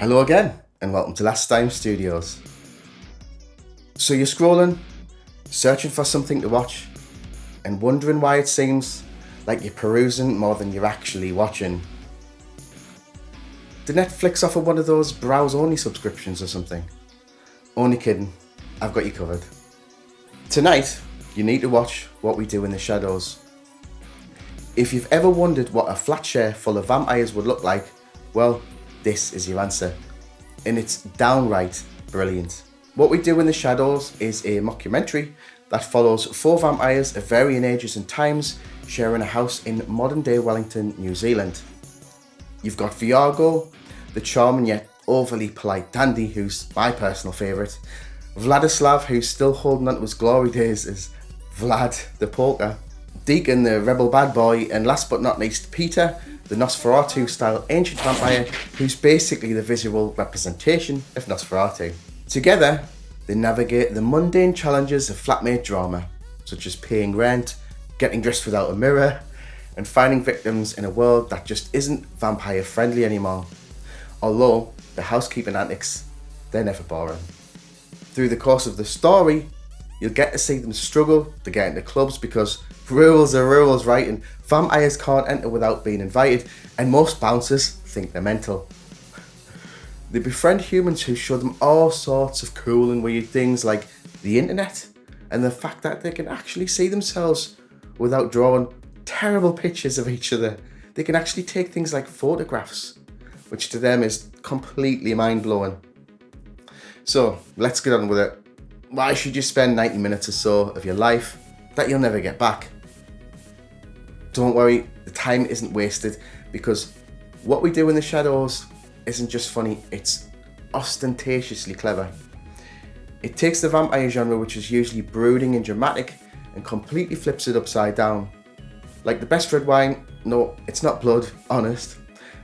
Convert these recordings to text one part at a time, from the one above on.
Hello again, and welcome to Last Time Studios. So you're scrolling, searching for something to watch, and wondering why it seems like you're perusing more than you're actually watching. Did Netflix offer one of those browse-only subscriptions or something? Only kidding, I've got you covered. Tonight, you need to watch What We Do in the Shadows. If you've ever wondered what a flat share full of vampires would look like, well, this is your answer. And it's downright brilliant. What We Do in the Shadows is a mockumentary that follows 4 vampires of varying ages and times sharing a house in modern day Wellington, New Zealand. You've got Viago, the charming yet overly polite dandy who's my personal favourite, Vladislav who's still holding on to his glory days as Vlad the Polka, Deacon the rebel bad boy, and last but not least Peter, the Nosferatu style ancient vampire who's basically the visual representation of Nosferatu. Together, they navigate the mundane challenges of flatmate drama, such as paying rent, getting dressed without a mirror, and finding victims in a world that just isn't vampire friendly anymore. Although the housekeeping antics, they're never boring. Through the course of the story, you'll get to see them struggle to get into clubs because rules are rules, right? And vampires can't enter without being invited, and most bouncers think they're mental. They befriend humans who show them all sorts of cool and weird things like the internet and the fact that they can actually see themselves without drawing terrible pictures of each other. They can actually take things like photographs, which to them is completely mind-blowing. So let's get on with it. Why should you spend 90 minutes or so of your life that you'll never get back? Don't worry, the time isn't wasted because What We Do in the Shadows isn't just funny, it's ostentatiously clever. It takes the vampire genre, which is usually brooding and dramatic, and completely flips it upside down. Like the best red wine, no, it's not blood, honest.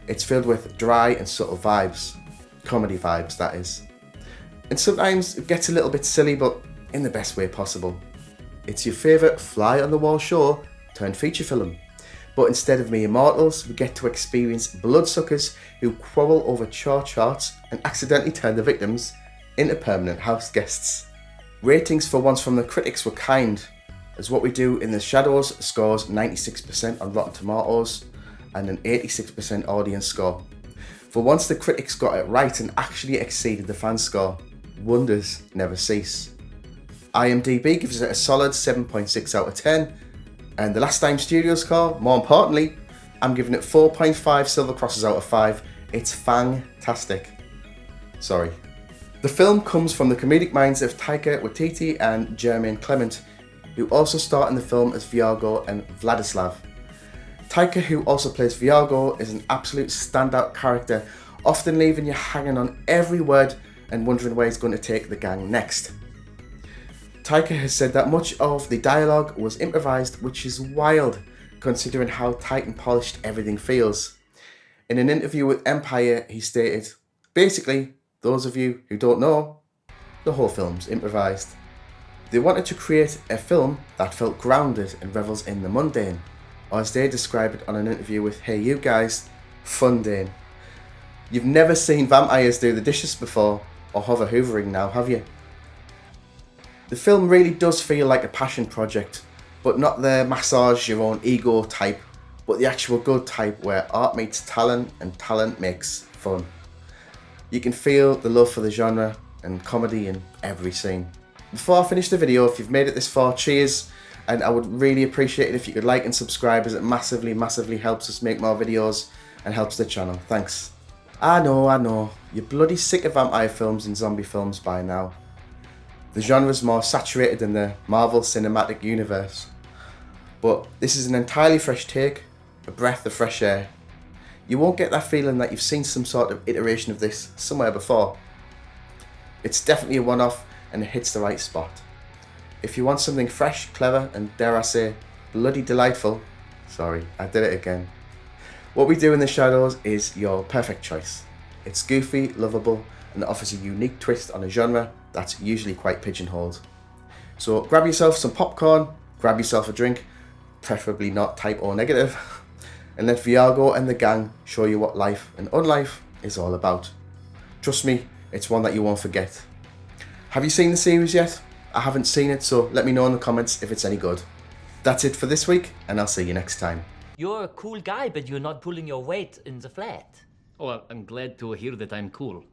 It's filled with dry and subtle vibes. Comedy vibes, that is. And sometimes it gets a little bit silly, but in the best way possible. It's your favourite fly-on-the-wall show turned feature film. But instead of mere mortals, we get to experience bloodsuckers who quarrel over chore charts and accidentally turn the victims into permanent house guests. Ratings for once from the critics were kind, as What We Do in the Shadows scores 96% on Rotten Tomatoes and an 86% audience score. For once the critics got it right and actually exceeded the fan score. Wonders never cease. IMDb gives it a solid 7.6 out of 10, and the Last Time Studios score, more importantly, I'm giving it 4.5 silver crosses out of 5. It's fantastic. Sorry. The film comes from the comedic minds of Taika Waititi and Jermaine Clement, who also star in the film as Viago and Vladislav. Taika, who also plays Viago, is an absolute standout character, often leaving you hanging on every word and wondering where he's going to take the gang next. Taika has said that much of the dialogue was improvised, which is wild considering how tight and polished everything feels. In an interview with Empire, he stated, basically, those of you who don't know, the whole film's improvised. They wanted to create a film that felt grounded and revels in the mundane, or as they describe it on an interview with Hey You Guys, fundane. You've never seen vampires do the dishes before, or hover hoovering now, have you? The film really does feel like a passion project, but not the massage your own ego type, but the actual good type where art meets talent and talent makes fun. You can feel the love for the genre and comedy in every scene. Before I finish the video, if you've made it this far, cheers, and I would really appreciate it if you could like and subscribe, as it massively helps us make more videos and helps the channel. Thanks. I know, you're bloody sick of vampire films and zombie films by now. The genre's more saturated than the Marvel Cinematic Universe. But this is an entirely fresh take, a breath of fresh air. You won't get that feeling that you've seen some sort of iteration of this somewhere before. It's definitely a one-off and it hits the right spot. If you want something fresh, clever, and dare I say, bloody delightful, sorry, I did it again. What We Do in the Shadows is your perfect choice. It's goofy, lovable, and offers a unique twist on a genre that's usually quite pigeonholed. So grab yourself some popcorn, grab yourself a drink, preferably not type O negative, and let Viago and the gang show you what life and unlife is all about. Trust me, it's one that you won't forget. Have you seen the series yet? I haven't seen it, so let me know in the comments if it's any good. That's it for this week, and I'll see you next time. You're a cool guy, but you're not pulling your weight in the flat. Oh, well, I'm glad to hear that I'm cool.